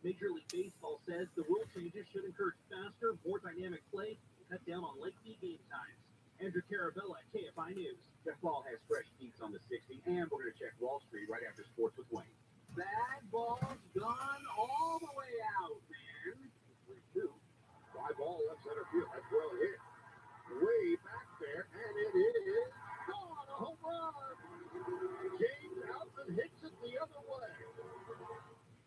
Major League Baseball says the rule changes should encourage faster, more dynamic play and cut down on late fee game times. Andrew Carabella at KFI News. Jeff Ball has fresh beats on the 60, and we're going to check Wall Street right after sports with Wayne. That ball's gone all the way out, man. 3-2. Fly ball left center field. That's well hit. Way back there, and it is gone. A home run. James Outman hits it the other way.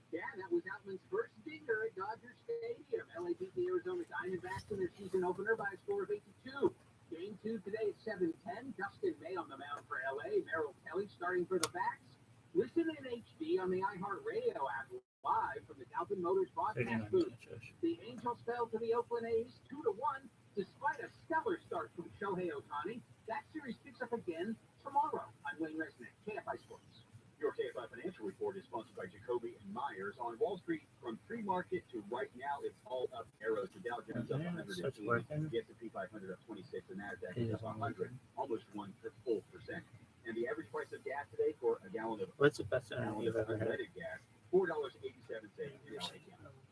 Yeah, that was Outman's first dinger at Dodger Stadium. LA beat the Arizona Diamondbacks in their season opener by a score of 8-2. Game 2 today at 7:10. Dustin May on the mound for LA. Merrill Kelly starting for the Backs. Listen in HD on the iHeartRadio app live from the Dalton Motors broadcast booth. The Angels fell to the Oakland A's 2-1 despite a stellar start from Shohei Ohtani. That series picks up again tomorrow. I'm Wayne Resnick, KFI Sports. Your KFI Financial Report is sponsored by Jacoby and Myers. On Wall Street, from pre-market to right now, it's all up arrows. The Dow Jones up 180, the S&P 500 up 26, the Nasdaq is up 100, almost 1%. And the average price of gas today for a gallon of what's the best one you've ever had? Gas, $4.87.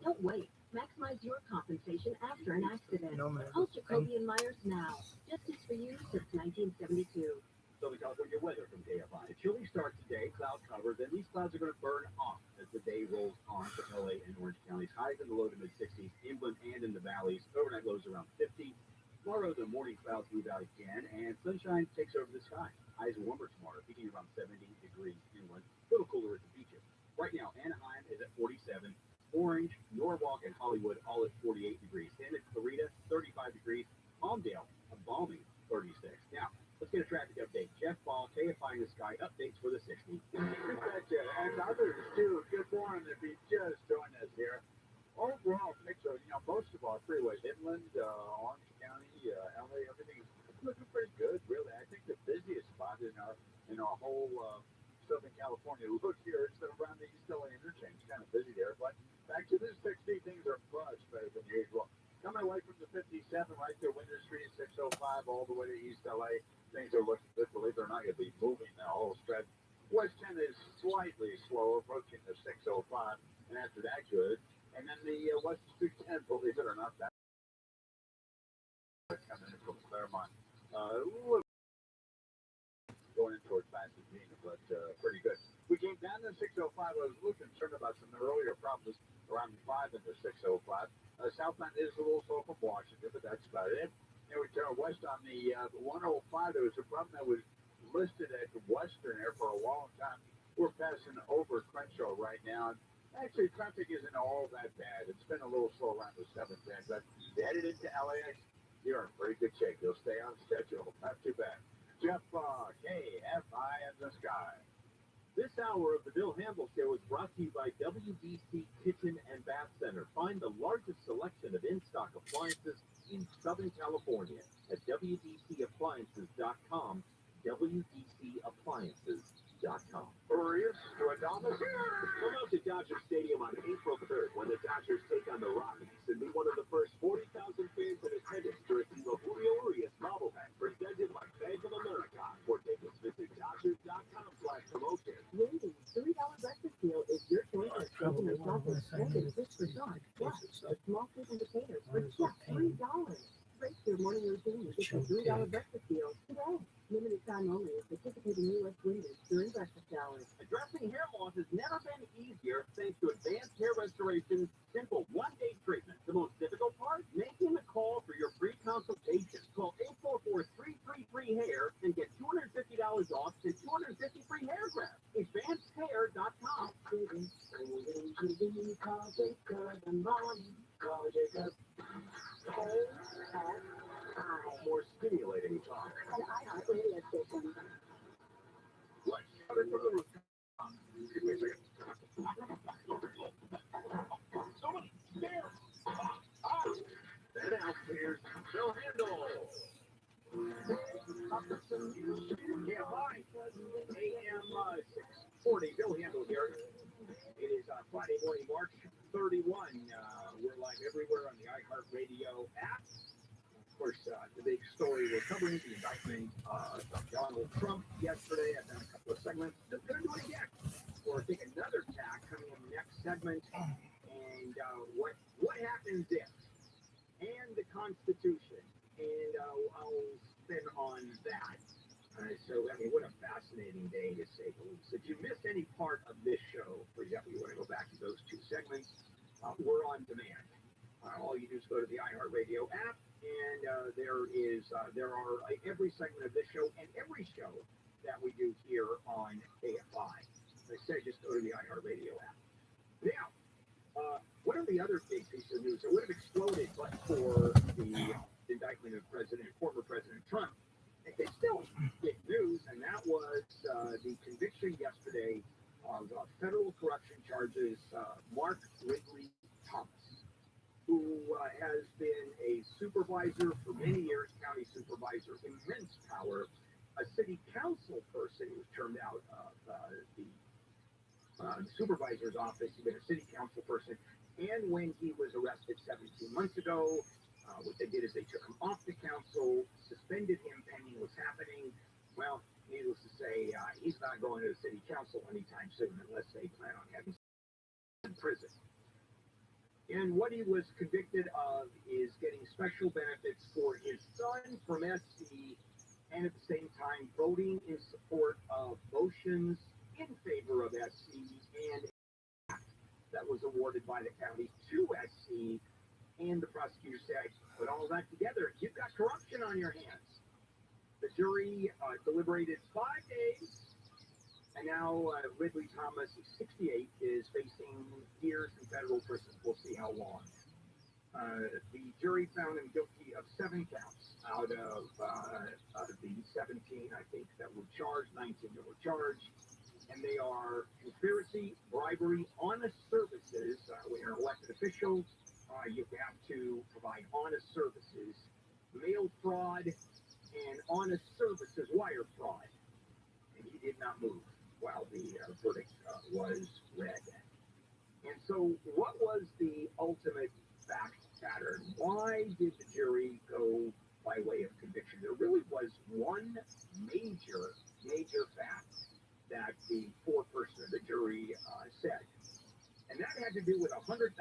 Don't wait. Maximize your compensation after an accident. No, man. Call Jacoby and Myers now. Justice for you since 1972. Southern California weather from KFI. A chilly start today, cloud cover. Then these clouds are going to burn off as the day rolls on for LA and Orange counties. Highs in the low to mid 60s, inland and in the valleys. Overnight lows around 50. Tomorrow, the morning clouds move out again, and sunshine takes over the sky. Highs warmer tomorrow, peaking around 70 degrees inland. A little cooler at the beaches. Right now, Anaheim is at 47. Orange, Norwalk, and Hollywood all at 48 degrees. Santa Clarita, 35 degrees. Palmdale, a balmy 36. Now, let's get a traffic update. Jeff Ball, KFI in the Sky, updates for the 60. And others, too. Good morning if you just joined us here. Overall picture, most of our freeways, inland, Orange County, LA, everything's looking pretty good, really. I think the busiest spot in our whole Southern California look here is around the East LA interchange. Kind of busy there, but back to this 60, things are much better than usual. Coming away from the 57 right there, Winter Street, 605, all the way to East LA. Things are looking good. Believe it or not, you'll be moving the whole stretch. West 10 is slightly slower, approaching the 605, and after that, good. And then the West 210, believe it or not, that's coming in from Claremont. Going in towards Pasadena, but pretty good. We came down to 605. I was a little concerned about some earlier problems around 5 into 605. Southbound is a little slow from Washington, but that's about it. And we turn west on the 105. There was a problem that was listed at Western there for a long time. We're passing over Crenshaw right now. And actually, traffic isn't all that bad. It's been a little slow around the 7th end, but headed into LAX, you're in pretty good shape. You'll stay on schedule. Not too bad. Jeff, KFI in the Sky. This hour of the Bill Hamble Show is brought to you by WDC Kitchen and Bath Center. Find the largest selection of in-stock appliances in Southern California at WDCappliances.com, WDCappliances.com. Furious to Adamas here. Come out to Dodger Stadium on April 3rd when the Dodgers take on the Rockies and be one of the first 40,000 fans in attendance to receive a Julio Urias bobblehead presented by Bank of America. For tickets, visit Dodgers.com/promotion. Wendy's $3 breakfast meal is your choice of chicken and sausage, and fish for dog, plus a small fruit and potatoes for just $3. Break your morning routine with a $3 breakfast meal today. Limited time only at participating U.S. Wendy's during breakfast hours. Addressing hair loss has never been easier thanks to advanced hair restoration, simple one-day treatment. The most difficult part? Making a call for your free consultation. Call 844-333-HAIR and get $250 off and 250 free hair grafts. AdvancedHair.com. More stimulating talk. And iHeartRadio station. Let's shut it from the roof. Excuse me a second. So many stairs. And now here's Bill Handle. KFI, AM 640. Bill Handle here. It is Friday morning, March 31. We're live everywhere on the iHeartRadio app. Of course, the big story we're covering, the indictment of Donald Trump yesterday. I've done a couple of segments. Just going to do it again. We'll take another tack coming in the next segment. And And what happens if? And the Constitution. And I'll spin on that. So, I mean, what a fascinating day to say the least. If you missed any part of this show, for example, you want to go back to those two segments, we're on demand. All you do is go to the iHeartRadio app, and there are every segment of this show and every show that we do here on KFI. As I said, just go to the iHeartRadio app. Now, one of the other big pieces of news that would have exploded but for the indictment of former President Trump, it's still big news, and that was the conviction yesterday of federal corruption charges, Mark Ridley Thomas, who has been a supervisor for many years, county supervisor, immense power, a city council person who was termed out of the supervisor's office. He's been a city council person, and when he was arrested 17 months ago, what they did is they took him off the council, suspended him pending what's happening. Well, needless to say, he's not going to the city council anytime soon unless they plan on having him in prison. And what he was convicted of is getting special benefits for his son from SC, and at the same time voting in support of motions in favor of SC and that was awarded by the county to SC. And the prosecutor said, put all that together, you've got corruption on your hands. The jury deliberated 5 days, and now Ridley Thomas, 68, is facing years in federal prison. We'll see how long. The jury found him guilty of 7 counts out of the 17, I think, that were charged, 19 that were charged. And they are conspiracy, bribery, honest services. When you're an elected official, you have to provide honest services, mail fraud, and honest services wire fraud. And he did not move while the verdict was read. And so what was the ultimate fact pattern? Why did the jury go by way of conviction? There really was one major fact that the foreperson of the jury said. And that had to do with a $100,000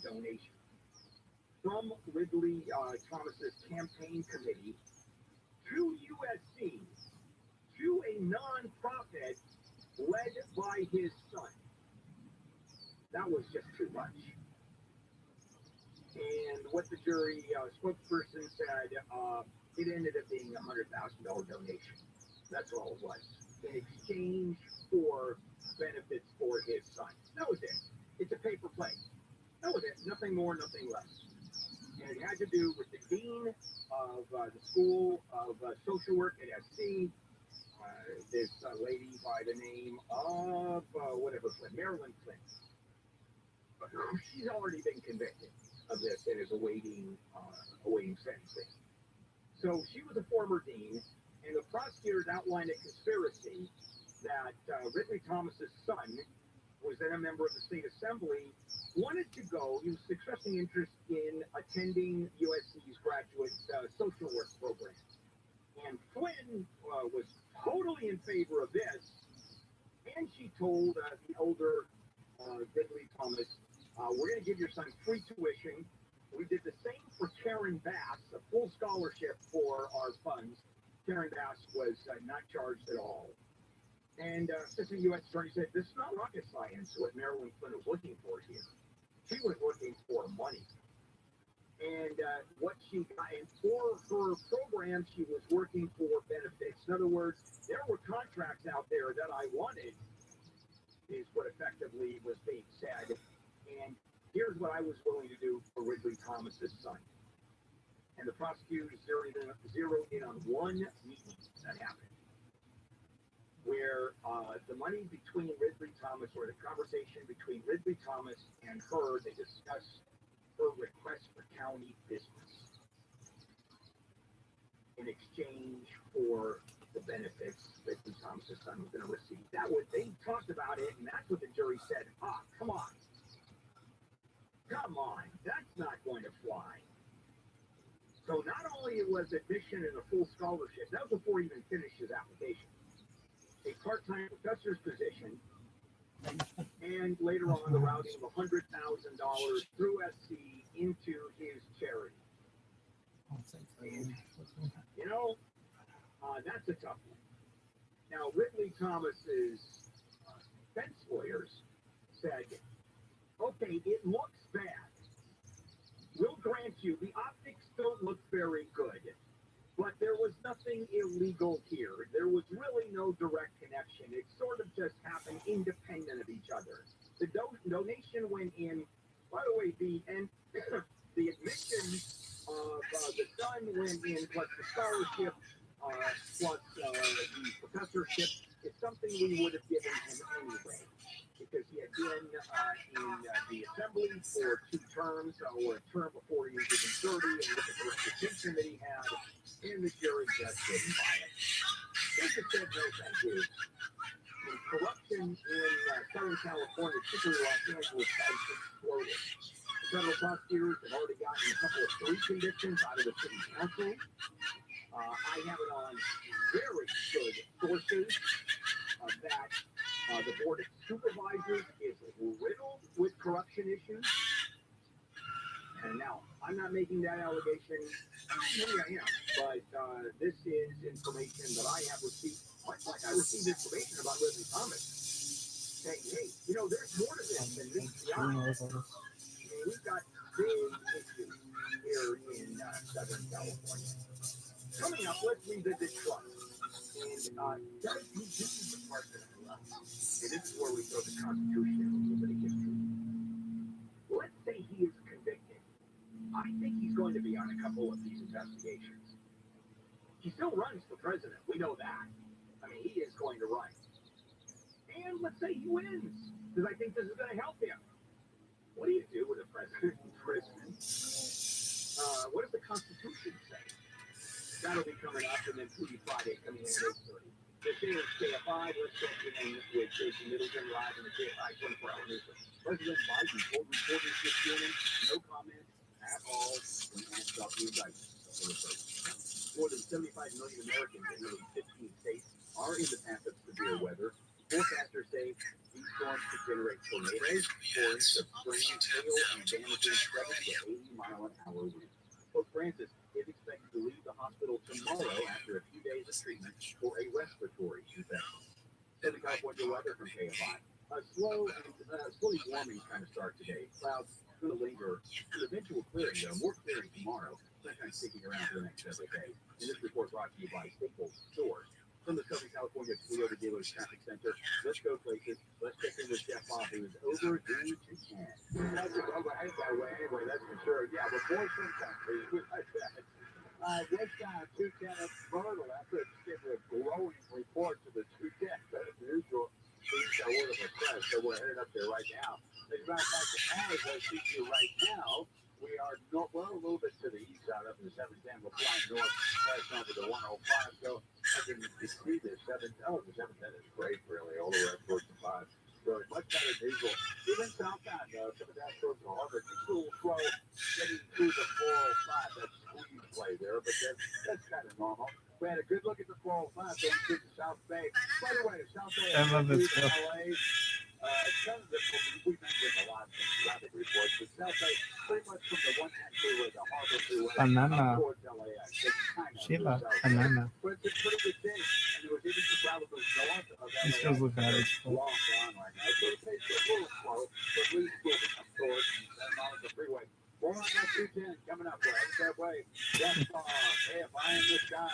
donation from Ridley Thomas's campaign committee to USC, to a nonprofit led by his son. That was just too much. And what the jury spokesperson said, it ended up being a $100,000 donation. That's all it was, in exchange for benefits for his son. That was it. It's a paper play. That was it. Nothing more, nothing less. And it had to do with the dean of the School of Social Work at SC, this lady by the name of Marilyn Flynn. She's already been convicted of this and is awaiting sentencing. So she was a former dean, and the prosecutors outlined a conspiracy that Ridley Thomas's son was then a member of the state assembly, wanted to go. He was expressing interest in attending USC's graduate social work program. And Flynn was totally in favor of this, and she told the older Ridley Thomas, we're going to give your son free tuition. We did the same for Karen Bass, a full scholarship for our funds. Karen Bass was not charged at all. And Assistant U.S. Attorney said, this is not rocket science, what Marilyn Flynn was looking for here. She was looking for money. And what she got, and for her program, she was working for benefits. In other words, there were contracts out there that I wanted, is what effectively was being said. And here's what I was willing to do for Ridley Thomas's son. And the prosecutors zeroed in on one meeting that happened, where the money between Ridley Thomas, or the conversation between Ridley Thomas and her, they discussed her request for county business in exchange for the benefits Ridley Thomas's son was going to receive. That was, they talked about it, and that's what the jury said. Come on, that's not going to fly. So not only was admission and a full scholarship, that was before he even finished his application. A part-time professor's position, And later on, the routing of $100,000 through SC into his charity. You know, that's a tough one. Now, Ridley Thomas's defense lawyers said, okay, it looks bad. We'll grant you the optics don't look very good, but there was nothing illegal here. There was really no direct connection. It sort of just happened independent of each other. The donation went in, by the way, the admission of the son went in, plus the scholarship, plus the professorship. It's something we would have given him anyway, because he had been in the assembly for 2 terms, or a term before he was even 30, and look at the reputation that he had, and the jury just didn't buy it. They just said no thank you. The corruption in Southern California, particularly Los Angeles, has exploded. The federal prosecutors have already gotten a couple of 3 convictions out of the city council. I have it on very good sources that the Board of Supervisors is riddled with corruption issues. And now, I'm not making that allegation. Maybe I am. But this is information that I have received. Much like I received information about Ridley Thomas. Saying, hey, you know, there's more to this than this guy. We've got big issues here in Southern California. Coming up, let's revisit trust. And this is the part that I love. And this is where we throw the Constitution in a little bit of history. Let's say he is convicted. I think he's going to be on a couple of these investigations. He still runs for president. We know that. I mean, he is going to run. And let's say he wins, because I think this is going to help him. What do you do with a president in prison? What does the Constitution say? That'll be coming up, and then Foodie Friday coming in at 8:30. This is KFI. We're checking in with Jason Middleton live in the KFI 24-hour news. President Biden told reporters this morning no comment at all when asked about the indictment. More than 75 million Americans in nearly 15 states are in the path of severe weather. Forecasters say these storms could generate tornadoes, torrents of spring, hail, and damaging 70 to 80 mile an hour winds. Pope Francis is expected to leave the hospital tomorrow after a few days of treatment for a respiratory infection. Southern California weather from KFI. A slowly warming kind of start today. Clouds going to linger with eventual clearing, though. More clearing tomorrow. Sometimes sticking around for the next several days. And this report brought to you by Staples Stores. From the Southern California Toyota Dealers Traffic Center, let's go places. Let's check in with Jeff Bob, who is overdue to 10. That's just overhyped that way anyway, that's for sure. Yeah, but boys from country, like that. This guy, 210 at Myrtle, after getting a glowing report to the 210, but as usual, he's got word of a press, so we're headed up there right now. As a matter of fact, as I see you right now, we are well, a little bit to the east side up in the 710. We're flying north, past over the 105. So I can see this 710. Oh, the 710 is great, really, all the way up towards the 5. So it's much better than usual. Even southbound, some of that towards the harbor, it's a little slow getting through the 405. That's squeeze play there, but that's kind of normal. We had a good look at the 405 going through the South Bay. By the way, the South Bay, I love this stuff. LA. Some of we mentioned a lot of traffic reports, but South Bay, pretty much from the 110 freeway, the harbor freeway, Banana. towards LAX. It's kind of Sheila, South Bay. banana. But it's a pretty good thing. And there was even some travelers north of LAX. These girls look bad as fuck. Long gone right now. So the pace is a little slow, but at least moving up towards the freeway. More on that 210 coming up. We're headed that way. That's hey, if I am this guy.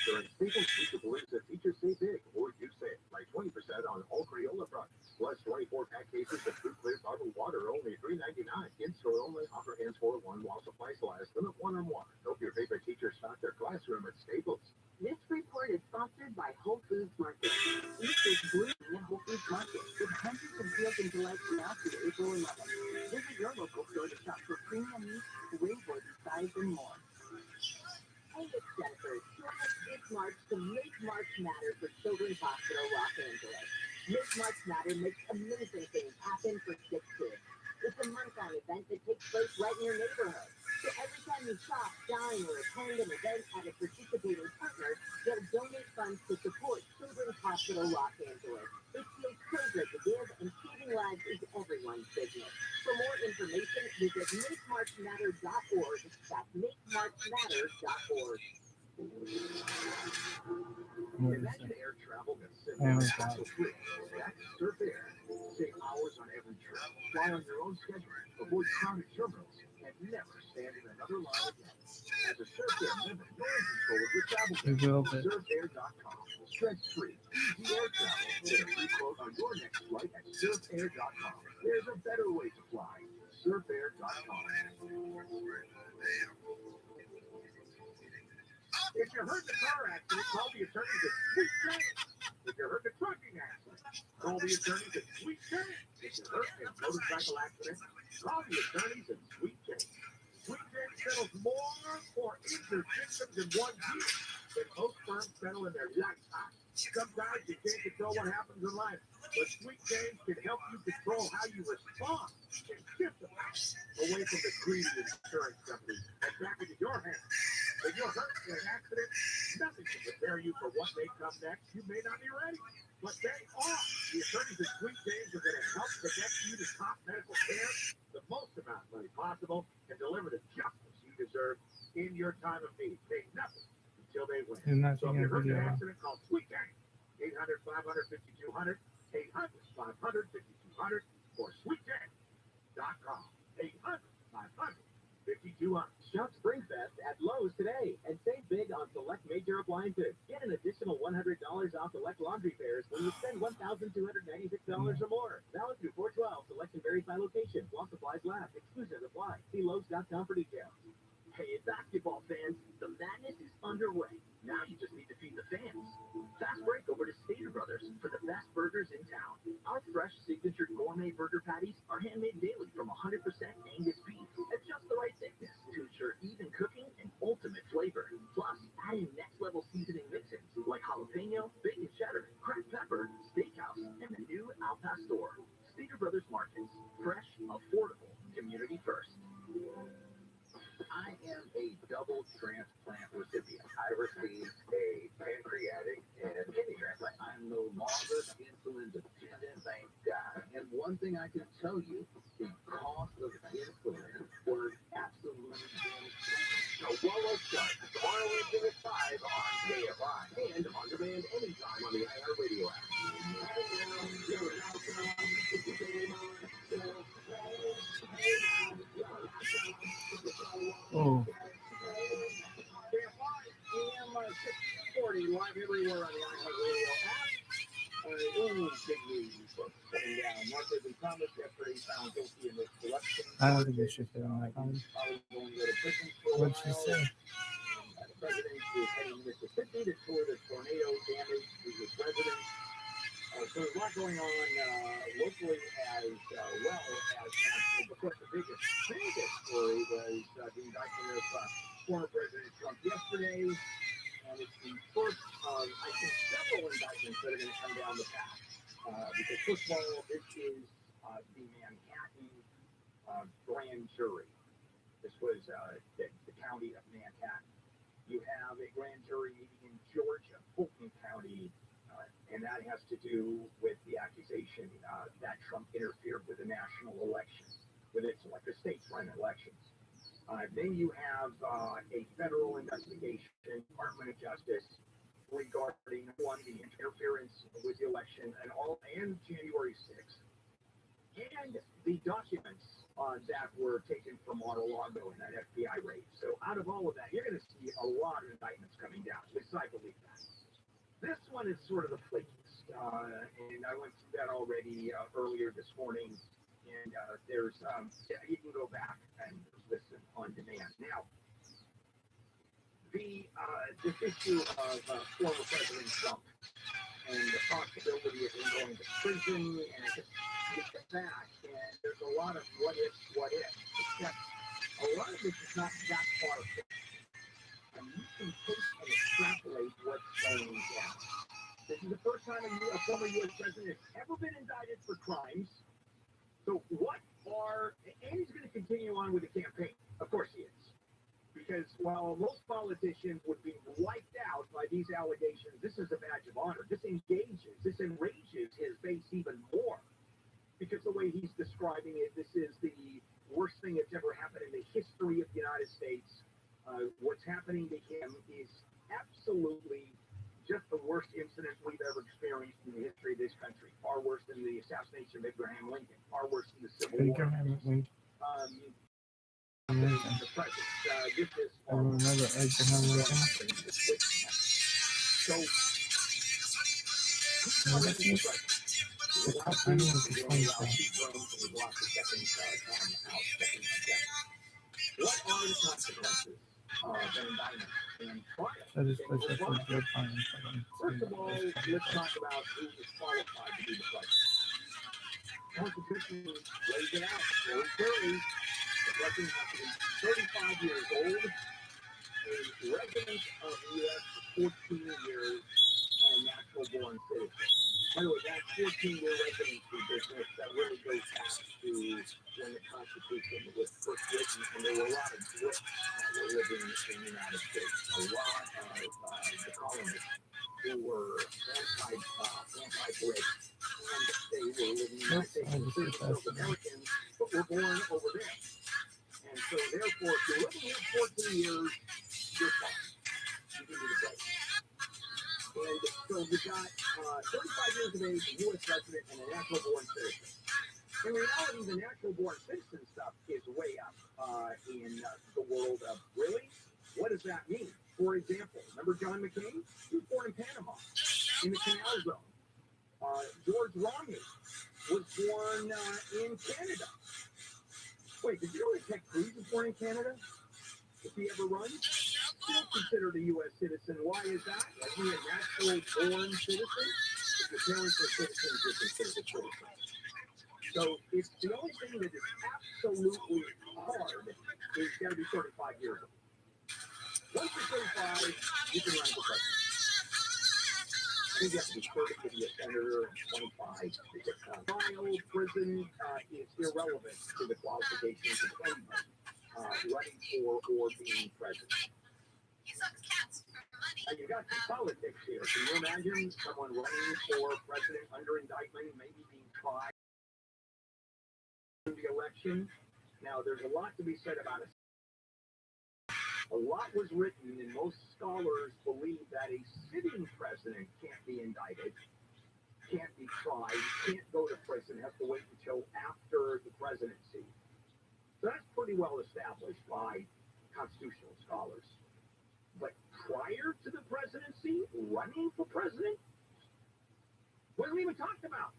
During People's Teacher believes that teachers say big, or you say it, like 20% on all Crayola products, plus 24-pack cases of Fruit Clear bottled water, only $3.99. In-store only, offer ends for 1 while supplies last. Limit 1 on 1. Hope your favorite teachers stock their classroom at Staples. This report is sponsored by Whole Foods Market. East is blooming at Whole Foods Market with hundreds of deals and delights now through April 11th. Visit your local store to shop for premium meat, wave-worthy size, and more. Hey, it's Jennifer. Join us this March to Make March Matter for Children's Hospital, Los Angeles. Make March Matter makes amazing things happen for sick kids. It's a month-long event that takes place right in your neighborhood. So every time you shop, dine, or attend an event at a participating partner, they'll donate funds to support Children's Hospital Los Angeles. It feels so good to give information, visit makemarchmatter.org. That's makemarchmatter.org. Imagine air travel that's simple and hassle-free. That's Surf Air. Save hours on every trip. Fly on your own schedule. Avoid crowded terminals. And never stand in another line again. As a Surf Air member, you're in control of your travel. SurfAir.com. Stress-free, easy air travel. Get a free quote on your next flight at SurfAir.com. There's a better way to fly. SurfAir.com. If you're hurt in a car accident, call the attorneys at Sweet James. If you're hurt in a trucking accident, call the attorneys at Sweet James. If you're hurt in a motorcycle accident, call the attorneys at Sweet James. Sweet James settles more for injured victims in 1 year than most firms settle in their lifetime. Sometimes you can't control what happens in life, but Sweet James can help you control how you respond and shift the away from the greedy insurance companies and back into your hands. If you're hurt in an accident, nothing can prepare you for what may come next. You may not be ready, but they are. The attorneys at Sweet James are going to help connect you to top medical care, the most amount of money possible, and deliver the justice you deserve in your time of need. Pay nothing until they win. So if you're hurt in an accident, call Sweet James. 800-500-5200, 800-500-5200, or sweetjames.com. 800-500-5200. Shop Springfest at Lowe's today and save big on select major appliances. Get an additional $100 off select laundry pairs when you spend $1,296 or more. Valid through 4/12. Selection varies by location. While supplies last. Exclusions apply. See Lowe's.com for details. Hey, basketball fans, the madness is underway. Now you just need to feed the fans. Fast break over to Stater Brothers for the best burgers in town. Our fresh signature gourmet burger patties are handmade daily from 100% Angus beef at just the right thickness to ensure even cooking and ultimate flavor. Plus, add in next-level seasoning mix-ins like jalapeno, bacon cheddar, cracked pepper, steakhouse, and the new Al Pastor. Stater Brothers Markets. Fresh, affordable, community first. I am a double transplant recipient. I received a pancreatic and kidney transplant. I'm no longer insulin dependent, thank God. And one thing I can tell you, the cost of insulin was absolutely insane. So ROTHSCHILD, tomorrow evening at 5 on KFI and on demand anytime on the iHeartRadio app. Oh, AM 640 live everywhere on the iHeartRadio app. Big news for sitting down. Much as we promised yesterday, found guilty in this collection. I don't think you should fit on that one. Probably going to go to prison for a What'd she while. say? The president is heading to Mississippi to tour the tornado damage to his residence. So there's a lot going on locally as well as nationally. Of course, the biggest story was the indictment of former President Trump yesterday. And it's the first of, I think, several indictments that are going to come down the path. Because, first of all, this is the Manhattan grand jury. This was the county of Manhattan. You have a grand jury meeting in Georgia, Fulton County, and that has to do with the accusation that Trump interfered with the national elections, with its the states-run elections. Then you have a federal investigation, Department of Justice, regarding the interference with the election and January 6th, and the documents that were taken from Mar-a-Lago in that FBI raid. So out of all of that, you're going to see a lot of indictments coming down. At least I believe that. This one is sort of the flakiest, and I went through that already earlier this morning. And there's, you can go back and listen on demand. Now, this issue of former President Trump and the possibility of him going to prison and just get back, and there's a lot of what if, except a lot of it is not that far-fetched. And you can take and extrapolate what's going down. This is the first time a former U.S. president has ever been indicted for crimes. So and he's going to continue on with the campaign. Of course he is. Because while most politicians would be wiped out by these allegations, this is a badge of honor. This enrages his base even more. Because the way he's describing it, this is the amazing. the present. This is I remember eggs and everything. So, I don't know if it's funny stuff. what are the consequences of an indictment and trial? So this place is for good fun. First of all, let's talk about who is qualified to be the president. Constitution lays it out very clearly. The president has to be 35 years old, a resident of the U.S. for 14 years, and a natural-born citizen. By the way, that 14-year residency business that really goes back to when the Constitution was first written, and there were a lot of Brits that were living in the United States. A lot of the colonists who were anti-British, and they were living in the United States. Those Americans, but were born over there. And so, therefore, if you're living here 14 years, you're fine. You can be the president. And so we've got 35 years of age, a U.S. resident, and a natural-born citizen. In reality, the natural-born citizen stuff is way up in the world of, really? What does that mean? For example, remember John McCain? He was born in Panama, in the Canal Zone. George Romney was born in Canada. Wait, did you know that Ted Cruz was born in Canada? If he ever runs? Still considered a U.S. citizen. Why is that? Is he a natural-born citizen? If your parents are citizens, you're considered a citizen. So it's the only thing that is absolutely hard is you got to be 35 years old. Once you're 35, you can run for president. I think you have to be 30 to be a senator, and 25 to get trial. Prison is irrelevant to the qualifications of anybody running for or being president. And you got some politics here. Can you imagine someone running for president under indictment, maybe being tried in the election? Now, there's a lot to be said about it. A lot was written, and most scholars believe that a sitting president can't be indicted, can't be tried, can't go to prison, has to wait until after the presidency. So that's pretty well established by constitutional scholars. But prior to the presidency, running for president, wasn't even talked about.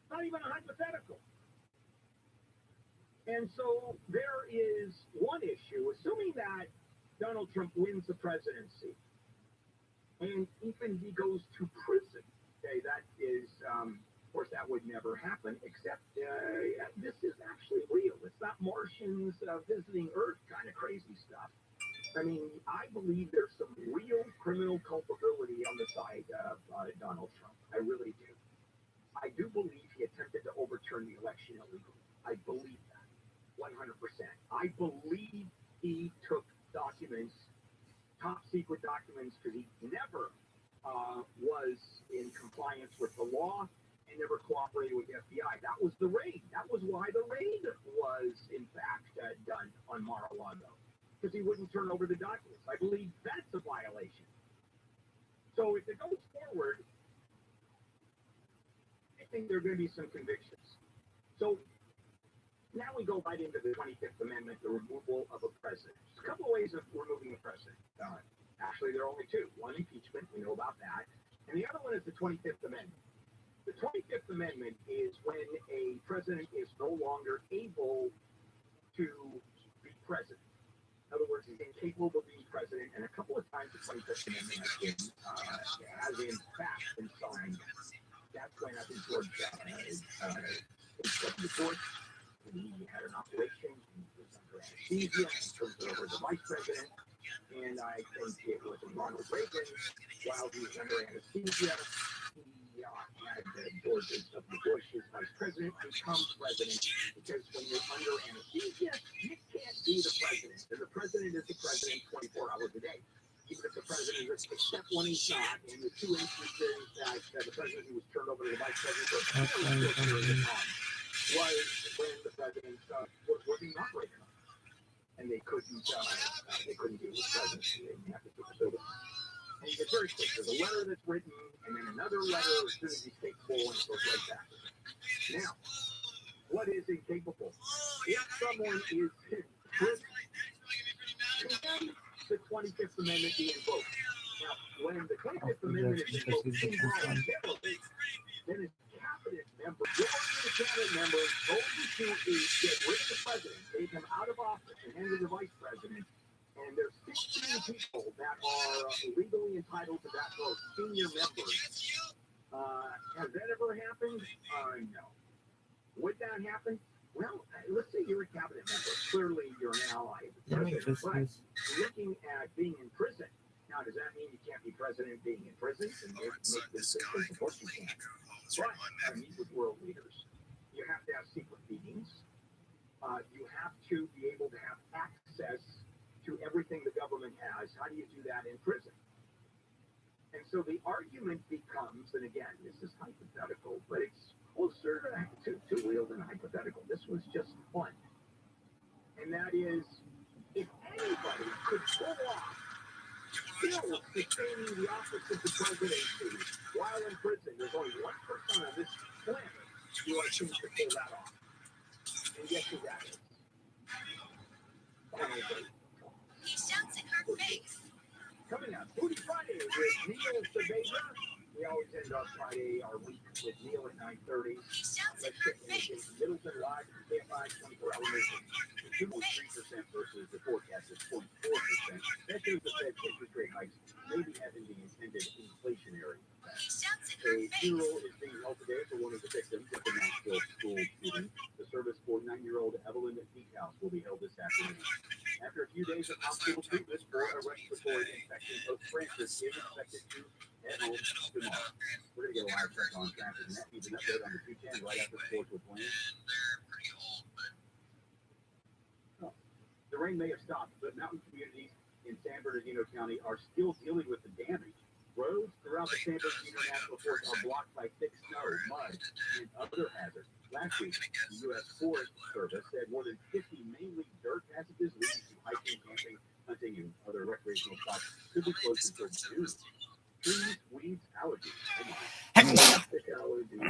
Not even a hypothetical. And so there is one issue, assuming that Donald Trump wins the presidency, and even he goes to prison. Okay, that is, of course, that would never happen, except this is actually real. It's not Martians visiting Earth kind of crazy stuff. I mean, I believe there's some real criminal culpability on the side of Donald Trump. I really do. I do believe he attempted to overturn the election illegally. I believe that. 100%. I believe he took documents, top secret documents, because he never was in compliance with the law and never cooperated with the FBI. That was the raid. That was why the raid was, in fact, done on Mar-a-Lago, because he wouldn't turn over the documents. I believe that's a violation. So if it goes forward, I think there are going to be some convictions. So now we go right into the 25th Amendment, the removal of a president. There's a couple of ways of removing a president. Actually, there are only two. One, impeachment. We know about that. And the other one is the 25th Amendment. The 25th Amendment is when a president is no longer able to be president. In other words, he's incapable of being president. And a couple of times the 25th Amendment has in fact been signed. That's when I think George Bush, he had an operation, he was under anesthesia, he turned over the vice president, and I think it was Ronald Reagan, while he was under anesthesia, he had George W. Bush as vice president become president, because when you're under anesthesia, you can't be the president, and the president is the president 24 hours a day. Even if the president is, except when he's not, in the two instances that the president who was turned over to the vice president was when the president was working operating on it. And they couldn't deal with presidency. They have to supersede it. And you get very quick. There's a letter that's written, and then another letter as soon as he's capable, and it goes right back. Now, what is incapable? If someone is president or vice president, and there's 16 people that are legally entitled to that vote, senior members. Has that ever happened? No. Would that happen? Well, let's say you're a cabinet member. Clearly, you're an ally of the Let me president, just but looking at being in prison. Now, does that mean you can't be president being in prison and make decisions? Of course you can. But I meet with world leaders. You have to have secret meetings. You have to be able to have access to everything the government has. How do you do that in prison? And so the argument becomes, and again, this is hypothetical, but it's closer to real than hypothetical. This was just fun. And that is, if anybody could pull off still sustaining the office of the presidency while in prison, there's only one person on this planet who I think could pull that off. And guess who that is? He shouts in her face. Coming up, Foodie Friday with Neil Sabega. We always end our Friday, our week, with Neil at 9:30. He shouts in Let's her check in face. Middleton Live, KFI 24-hour nation. 2.3% versus the forecast is 0.4%. That shows the Fed's interest rate hikes may be having the intended inflationary effect. He shouts in A her face. funeral is being held today for one of the victims of the Nashville school shooting. The service for 9-year-old Evelyn Peakhouse will be held this afternoon. After a few days of hospital treatment for a respiratory infection, Pope Francis is expected to head home tomorrow. We're going to get a live check on traffic, and that needs an update on the 210 right after sports with Wayne. The rain may have stopped, but mountain communities in San Bernardino County are still dealing with the damage. Roads throughout the San Bernardino National Forest are blocked by thick snow, mud, and other hazards. Last week, the U.S. Forest Service said more than 50 mainly dirt passages leading to hiking, camping, hunting, and other recreational spots could be closed until June. Trees, weeds, allergies. Plastic allergies,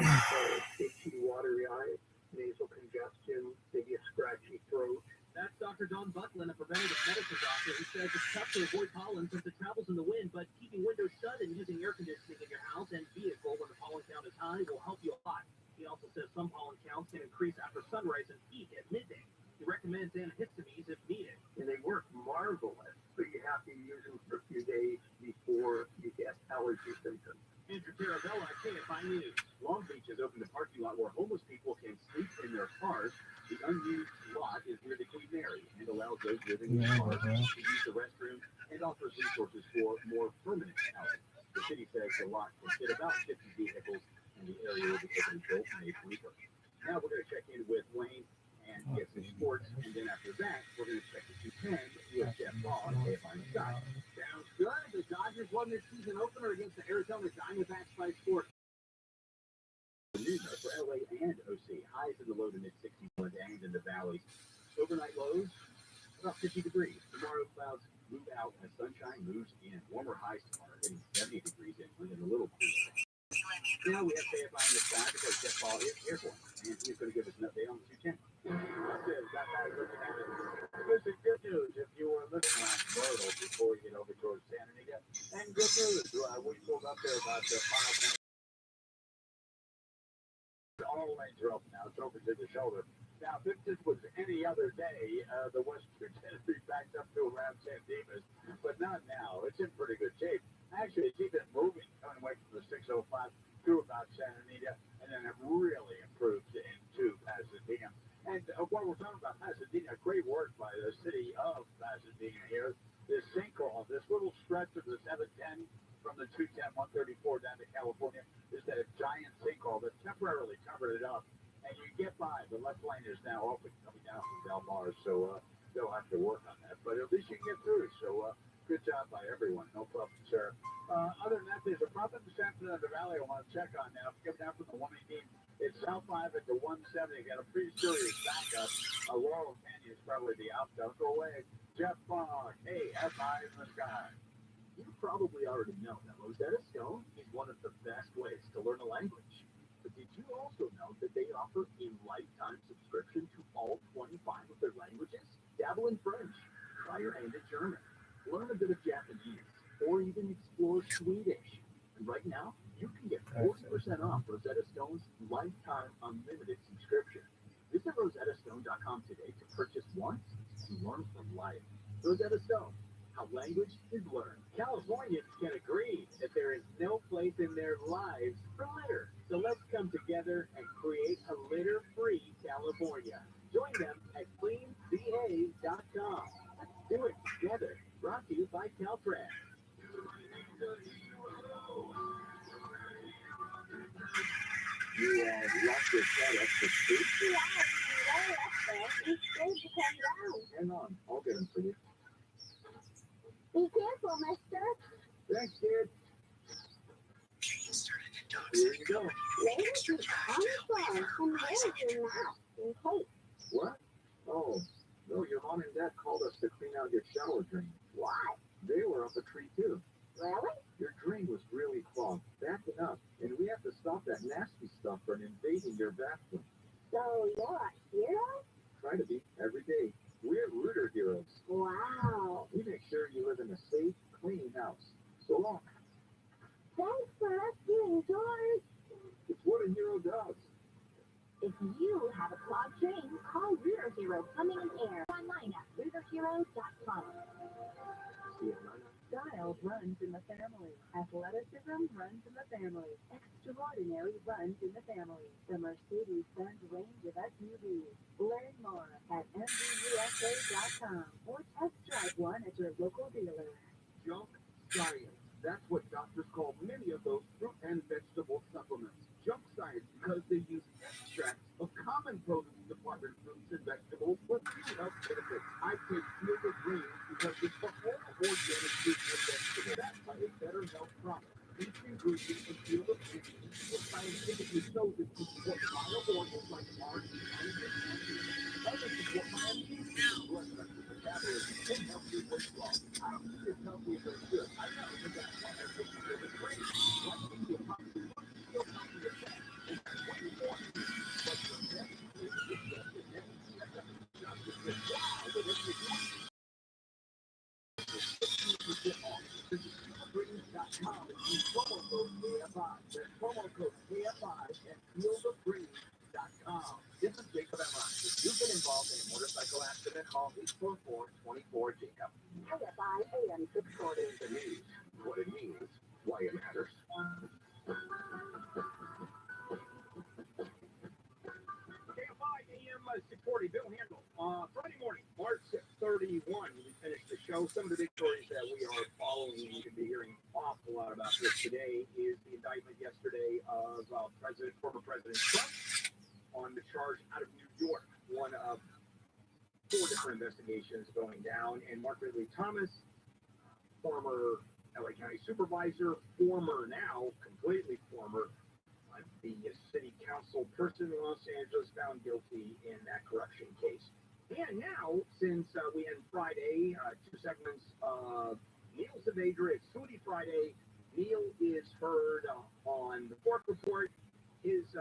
itchy, watery eyes, nasal congestion, maybe a scratchy throat. That's Dr. Don Buckland, a preventative medicine doctor, who says it's tough to avoid pollen since it travels in the wind, but keeping windows shut and using air conditioning in your house and vehicle when the pollen count is high will help you a lot. He also says some pollen counts can increase after sunrise and peak at midday. He recommends antihistamines if needed. And they work marvelous, but you have to use them for a few days before you get allergy symptoms. Andrew Carabella, KFI News. Long Beach has opened a parking lot where homeless people can sleep in their cars. The unused lot is near the Queen Mary and allows those living in cars to use the restroom and offers resources for more permanent housing. The city says the lot can fit about 50 vehicles, and the area will be open until May 21st. Now we're going to check in with Wayne and get some sports, and then after that, we're going to check the 210 with Jeff Ball and KFI Scott. Sounds good. The Dodgers won their season opener against the Arizona Diamondbacks by score. For LA and OC, highs in the low to mid 60s and in the valleys. Overnight lows about 50 degrees. Tomorrow clouds move out as sunshine moves in. Warmer highs tomorrow, hitting 70 degrees inland and a little cooler. Now we have KFI in the sky because Jeff Ball is airborne, and he's going to give us an update on the 210. Listen, good news if you were living on Myrtle before you get over towards Santa Anita. And good news, we pulled up there about 5 minutes. All lanes are open now. It's over to the shoulder. Now, if this was any other day, the Western Tennessee backed up to around San Dimas, but not now. It's in pretty good shape. Actually, it's even moving coming away from the 605 to about Santa Anita, and then it really improved into Pasadena. And while we're talking about Pasadena, great work by the city of Pasadena here. This sinkhole, this little stretch of the 710 from the 210, 134 down to California, is that giant sinkhole that temporarily covered it up. And you get by, the left lane is now open coming down from Del Mar, so they'll have to work on that. But at least you can get through, so good job by everyone. No problem, sir. Other than that, there's a problem this afternoon in the valley I want to check on now. Coming down from the 118, it's South 5 at the 170. Got a pretty serious backup. Laurel Canyon is probably the out. Don't go away. Jeff Ball, KFI in the sky. You probably already know that Rosetta Stone is one of the best ways to learn a language. But did you also know that they offer a lifetime subscription to all 25 of their languages? Dabble in French, try your hand at German, learn a bit of Japanese, or even explore Swedish. And right now, you can get 40% off Rosetta Stone's lifetime unlimited subscription. Visit rosettastone.com today to purchase once and learn for life. Rosetta Stone, how language is learned. Californians can agree that there is no place in their lives for litter. So let's come together and create a litter-free California. Join them at cleanbehave.com. Let's do it together. Brought to you by Caltrans. You lost your cat extra food? Yeah, I left there. He's scared to come down. Hang on, I'll get him for you. Be careful, mister. Thanks, kid. Here you go. Ladies, it's unfun. And where's your mouth? In case. What? Oh, no, your mom and dad called us to clean out your shower drain. Why? They were up a tree too. Really? Your drain was really clogged, backing up, and we have to stop that nasty stuff from invading your bathroom. So you're a hero? Try to be every day. We're rooter heroes. Wow. We make sure you live in a safe, clean house. So long. Thanks for rescuing George. It's what a hero does. If you have a clogged drain, call Reader Hero Plumbing and Air online at readerhero.com. See you, Nana. Style runs in the family. Athleticism runs in the family. Extraordinary runs in the family. The Mercedes-Benz range of SUVs. Learn more at mbusa.com or test drive one at your local dealer. Junk science. That's what doctors call many of those fruit and vegetable supplements. Junk science because they use extracts of common produce department fruits and vegetables with few health benefits. I take Feel the Green because it's the whole organic fruits and vegetables. That's why a better health product. Each ingredient in Feel the Green was scientifically chosen to support vital organs like heart, lungs, and kidneys. Others support my immune system, blood pressure, metabolism, and healthy weight loss. I don't eat as healthy as I should. I know, but that's why I take Feel the Green. Like me, you'll probably look feel happy yourself. And that's way more than you. But your best is your best in it. Just as good. Wow, but if you want 15% off, visit feelthebreeze.com and use promo code KFI. That's promo code KFI at feelthebreeze.com. This is Jacob Emma. If you've been involved in a motorcycle accident, call 844-24-JACOB. KFI AM 640. The news, what it means, why it matters. KFI AM 640, Bill Handel. Friday morning, March 31, we finished the show. Some of the big stories that we are following, you can be hearing an awful lot about this today, is the indictment yesterday of former President Trump on the charge out of New York. One of 4 different investigations going down, and Mark Ridley Thomas, former LA County Supervisor, former now, completely former, the city council person in Los Angeles, found guilty in that corruption case. And now, since we had Friday, 2 segments of Neil Saavedra, it's Foodie Friday. Neil is heard on the Fork Report, his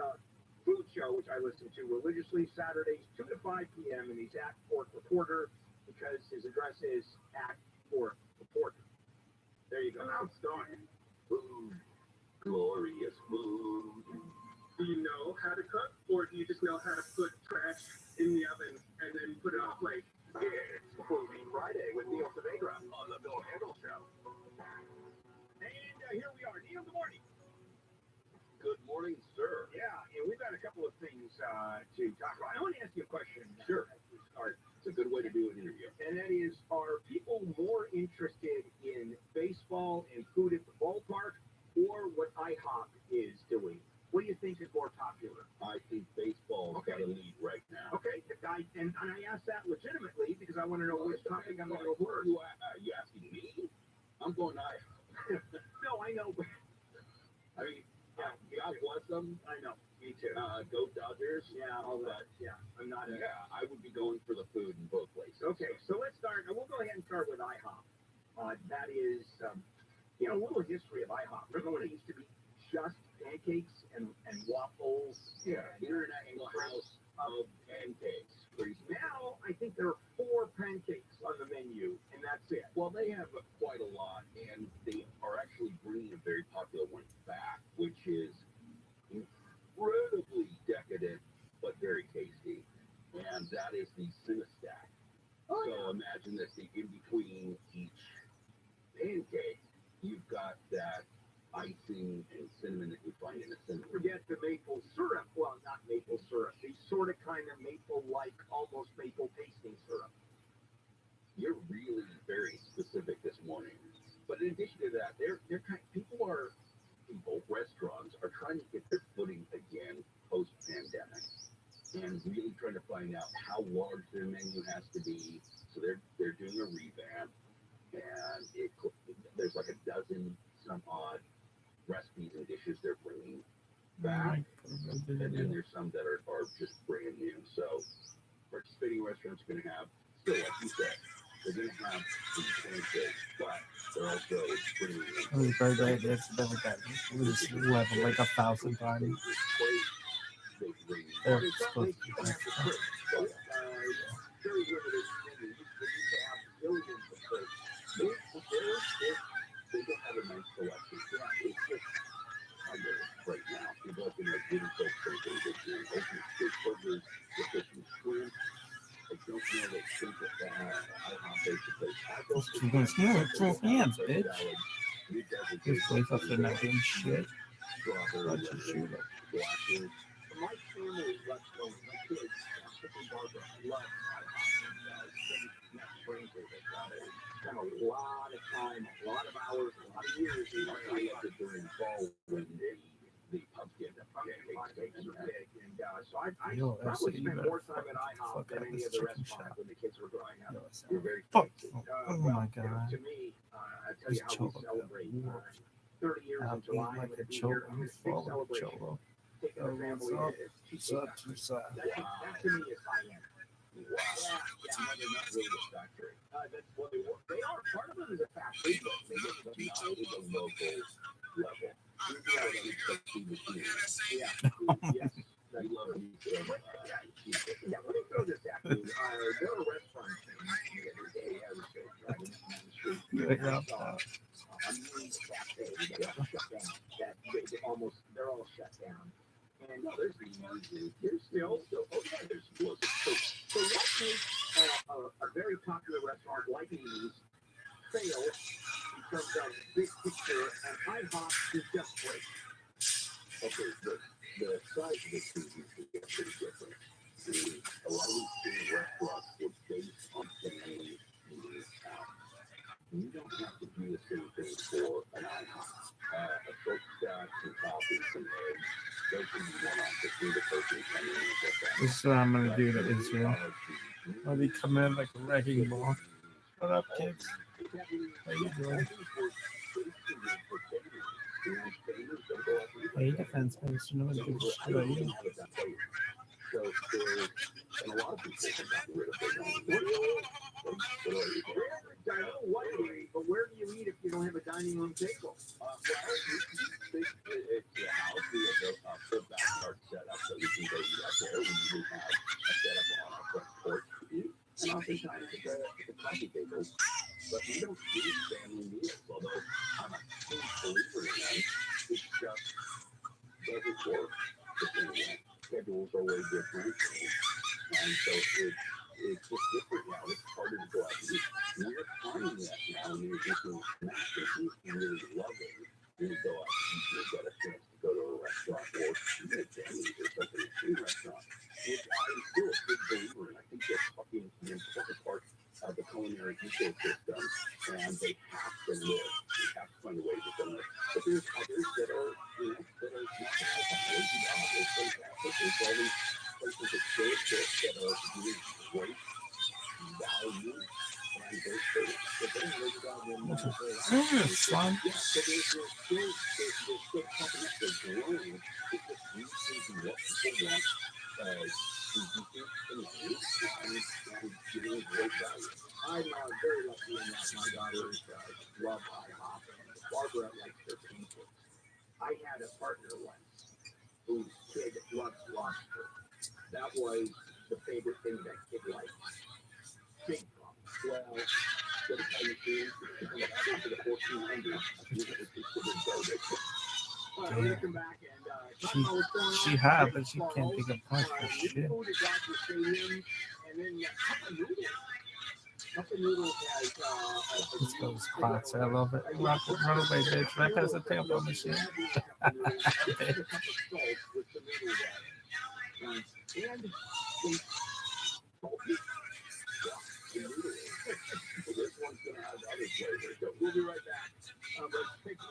food show, which I listen to religiously, Saturdays, 2 to 5 p.m., and he's at Fork Reporter because his address is at Fork Reporter. There you go. Now it's starting. Food. Glorious food. Do you know how to cook, or do you just know how to put trash in the oven and then put it on a plate? It's Foodie Friday with Neil Saavedra on the Bill Handel Show. And here we are. Neil, good morning. Good morning, sir. Yeah, and we've got a couple of things to talk about. I want to ask you a question. Sure. As we start. It's a good way to do an interview. And that is, are people more interested in baseball and food at the ballpark or what IHOP is doing? What do you think is more popular? I think baseball's Okay. got a lead right now. Okay, and I ask that legitimately because I want to know which topic I'm going to go first. You asking me? I'm going IHOP. No, I know, but I mean, God bless them. I know. Me too. Go Dodgers. Yeah, all that. Yeah, I'm not. Yeah, I would be going for the food in both places. Okay, so let's start. We'll go ahead and start with IHOP. That is, a little history of IHOP. Remember when it used to be just pancakes and waffles? Yeah, and international house of pancakes. Now I think there are 4 pancakes on the menu, and that's it. Well, they have quite a lot, and they are actually bringing a very popular one back, which is incredibly decadent but very tasty, and that is the Cinestack. Oh, So no. imagine that in between each pancake, you've got that icing and cinnamon that you find in a cinnamon. Forget the maple syrup. Well, not maple syrup. The sort of kind of maple-like, almost maple tasting syrup. You're really very specific this morning. But in addition to that, restaurants are trying to get their footing again post-pandemic, and really trying to find out how large their menu has to be. So they're doing a revamp, and there's like a dozen some odd recipes and dishes they're bringing back, and then there's some that are just brand new. So participating restaurants are going to have, still like you said, they're going to have these pancakes, but they're also bringing It was a great idea. It's never got level like 1,000 times. They're supposed to be extra. Very limited menu. They used to have billions of plates. They don't have a nice selection. Yeah, it's just under right now. People have been like really so crazy. They're open fish burgers, they're fishing shrimp. I don't know that shrimp at IHOP basically. You can smell it through hands, bitch. This place up there not doing shit. Bunch of shit. My family loves those. My kids, Barbara, love spent a lot of time, a lot of hours, a lot of years in during fall when the pumpkin pancakes are big. And so I Yo, probably you spent better more time at IHOP than any other restaurant when the kids were growing up. you're very Fuck. fancy. Oh my god. To me, I tell you This how we cholo celebrate got 30 years I'll in be July. like a I'm cholo. going to be Follow celebration. cholo. Taking the family What's up? to What's up? What's up? that to me is high end. Wow. Yeah, they're not really a factory. That's what they were. They are. Part of them is a factory, but they get the Not at the local level. Yeah. Yes. We love you. Yeah, let me throw this at you. There are restaurants the other day. I was driving down the street. Yeah. I'm in the cafe. They got shut down. They're all shut down. And there's still, oh yeah, there's still. So what makes a very popular restaurant like these fail in terms of big picture, and IHOP is just great? Okay, the size of the two usually get pretty different. A lot of these restaurants were based on family eating out. You don't have to do the same thing for an IHOP. A short stack, some coffee, some eggs. Those can be one-off. Just need a person coming in and get that. This is what I'm gonna do to Israel. I'll be coming in like a wrecking ball. What up, kids? How you doing? Hey, defense minister, no one gives a shit about you. So there's, and a lot of people have gotten rid of their But where do you eat if you don't have a dining room table? it's a house. We have a full backyard setup, so we can go eat out there. We usually have a setup on our front porch to eat, and oftentimes the coffee tables. But we don't do family meals, although I'm a huge believer in that. It's just doesn't work the same way. Schedules are way different, and so it's just different now. It's harder to go out to eat. We're finding that now, and we're just masterful and really loving when we go out to eat. We get a chance to go to a restaurant or even a Denny's or something, a food restaurant, which I'm still a big believer in. I think that's fucking an important part of the culinary ecosystem, and they have to live. We have to find a way to get them there. But there's others that are, that are not lazy about it. There's all these places that still exist that are doing great value, and they're still, but they're really It's fun. yeah, so there's still companies that are growing. It's just researching what people want, and giving great value. I'm very lucky in that my daughters love IHOP, and Barbara likes their pancakes. I had a partner once whose kid loves lobster. That was the favorite thing that kid liked. Big problem. Well, What if I was doing to the 1400s? we're gonna come back and talk about what's going on. She had, but she can't take a punch for New shit. food at Dodger Stadium, and then a couple Let's go spots. I love it. Run away, bitch. Right past the tailbone machine. We'll be right back. But we're taking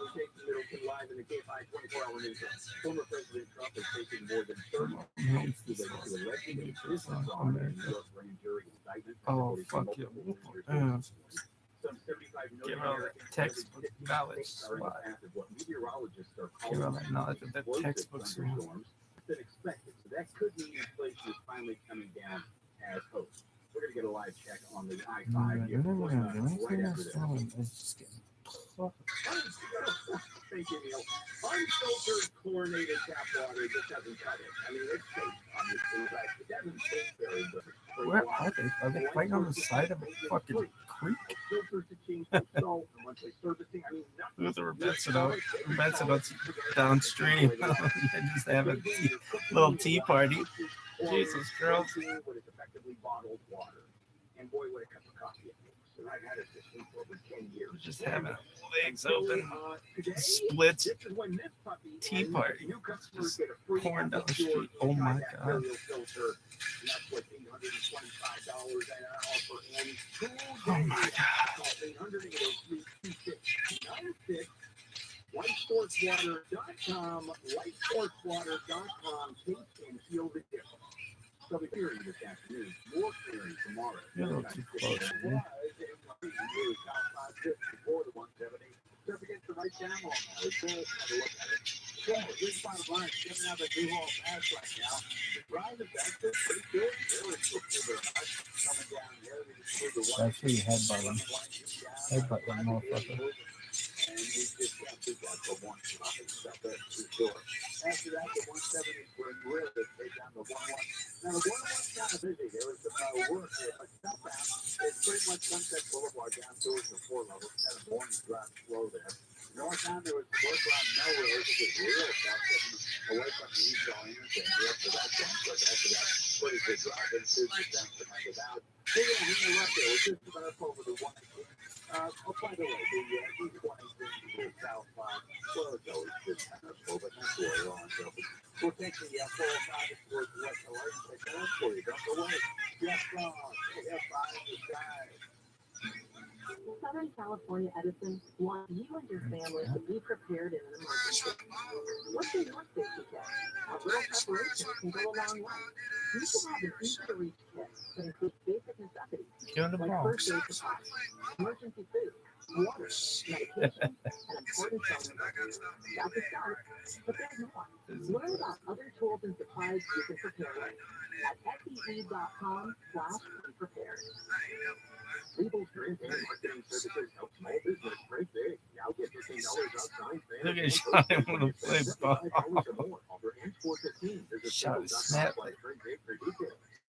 Middleton live in the K5 24-hour news. Former President Trump is facing more than 30 counts related to alleged business fraud in the U.S. grand jury indictment. Oh, fuck you. Some 75 Give million all that Americans textbook knowledge. are in the path of what meteorologists are Give all calling that knowledge of that textbook. thunderstorms than expected. So that could mean inflation is finally coming down as hoped. We're going to get a live check on the I-5 here right after this. It's just getting Thank you, Neil. Unfiltered chlorinated tap water just doesn't cut it. I mean, it's safe, obviously, but it doesn't taste very good. Where are they? Are they fighting on the side of a fucking creek? Filters to change from salt and monthly servicing. I mean, Who's the Rebetzinos downstream? They just have a little tea party. Jesus, girls. What is effectively bottled water. And boy, what a cup of coffee it makes. And I've had it this week for over 10 years. Just having legs open, splits, tea party. Just pouring down the street. Oh my God. Oh my God. Lightsportswater.com, lightsportswater.com, taste and feel the difference. So we're hearing this afternoon, more clearing tomorrow. You're a little too close, man. Before the 170. Don't forget the right channel. Have a look at it. So, here's bottom line. Getting out the Duval Pass right now. The drive is actually pretty good. Really good to the coming down here. That's where you headbutt them. Headbutt them, motherfucker. And we just got to that for one stop. That's for sure. After that, the 170 were really take down the 1-1. Now, the 1-1's kind of busy. There was some work here, but southbound, it's pretty much Sunset Boulevard down towards the 4 level. Kind of morning drive slow there. Northbound, there was work around Melrose. It was real tough getting away from the east on interchange after that jump. But after that, pretty good drive into the junction and without. They're going to hang the left there. We're just about up over the 1. Oh, by the way, the E20 is south by, well, it's always just kind of slow, but not really long. So we're taking the 405 towards West LA and take that up for you. Don't go away. Yes, F5 is guys. Southern California Edison wants you and your family to be prepared in an emergency. What's in your safety kit? A little preparation can go a long way. You can have an easy-to-reach kit that includes basic necessities You're in the like Bronx. first aid supplies, emergency food, water, medication, and important phone numbers. That's a start, but there's more. Learn about other tools and supplies you can prepare with at FEE.com/prepared. Legal Green and Marketing Services help small business break big. Now get $15 outside. Look at Sean, I want to play ball. Offer and 415. There's a Shot single snap. break big for details.